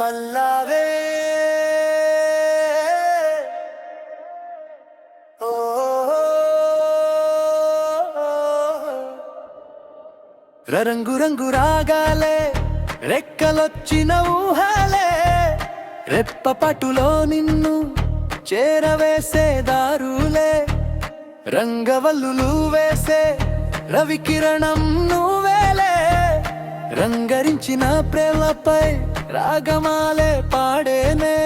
పల్లవే ఓ రంగు రంగు రాగాలే రెక్కలొచ్చిన ఊహలే రెప్పపటులో నిన్ను చేరవేసే దారులే రంగవల్లులు వేసే రవికిరణం నువ్వేలే రంగరించిన ప్రేమపై రాగమాలే పాడేనే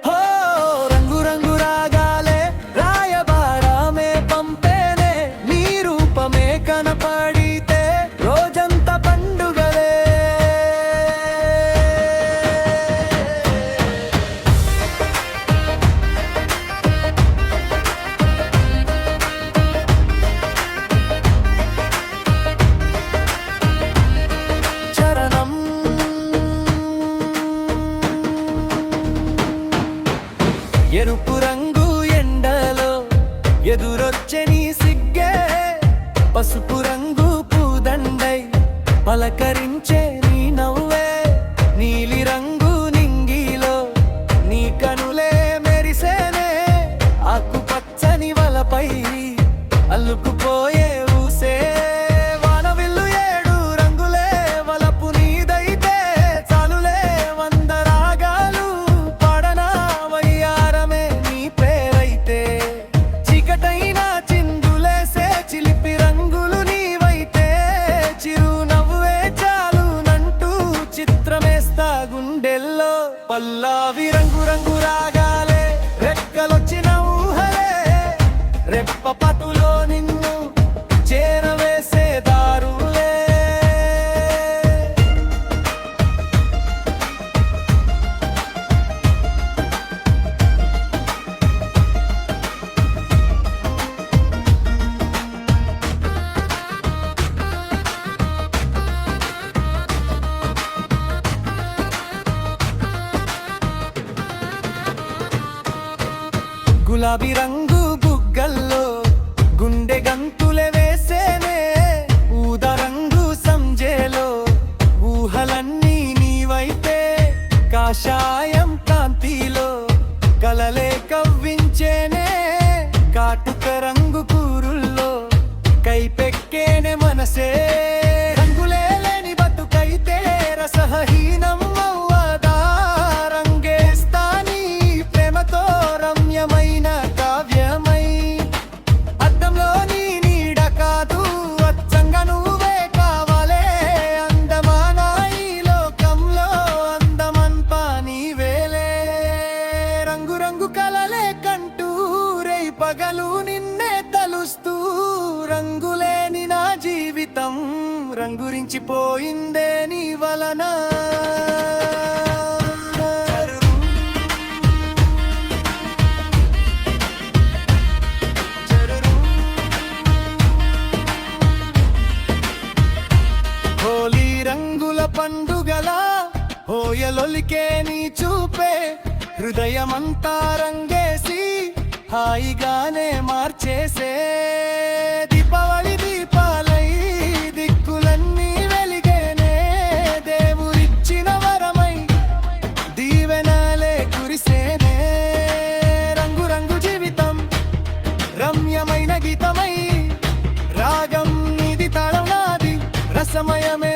హో రంగు రంగు రాగాలే రాయబారమే పంపేనే నీ రూపమే కనపడితే రోజంతా పండుగలే ఎరుపు రంగు ఎండలో ఎదురొచ్చే నీ సిగ్గే పసుపు రంగు పూదండై పలకరించే నీ నవ్వే నీలి రంగు నింగిలో నీ కనులే మెరిసేనే ఆకుపచ్చని వలపై అల్లుకుపోయే ఊసే వానవిల్లు ఏడు రంగులే వలపు నీదైతే చాలులే వంద రాగాలు పాడనా వయ్యారమే నీ పేరైతే చీకటైనా చిందులేసే చిలిపి రంగులు నీవైతే చిరునవ్వే చాలునంటూ చిత్రమేస్తా గుండెల్లో పల్లవి రంగు రంగు రాగాలే రెక్కలొచ్చిన ఊహలే రెప్పపటులో నిన్ను చేరవేసే దారులే గులాబీ రంగు బుగ్గల్లో గుండె గంతులే వేసేనే ఊదా రంగు సంజేలో ఊహలన్నీ నీవైతే కాషాయం కాంతిలో కలలే కవ్వించేనే కాటుక రంగు కూరుల్లో కైపెక్కేనే మనసే రంగులే లేని బతుకైతే రసహీనం అవ్వదా రంగేస్తా నీ ప్రేమతో రమ్యమైన కావ్యమై అద్దంలో నీ నీడ కాదు అచ్చంగా నువ్వే కావాలే అందమానా ఈ లోకంలో అందమంతా నీవేలే రంగు రంగు కలలే కంటూ రేయ్ పగలు నిన్నే తలుస్తూ రంగులేని నా జీవితం రంగురించిపోయిందే నీ వలన హోలీ రంగుల పండుగల హోయలొలికే నీ చూపే హృదయమంతా రంగేసి హాయిగానే మార్చేసే దీపావళి దీపాలై దిక్కులన్నీ వెలిగేనే దేవుడిచ్చిన వరమై దీవెనలే కురిసేనే రంగు రంగు జీవితం రమ్యమైన గీతమై రాగం నీది తాళం నాది రసమయమే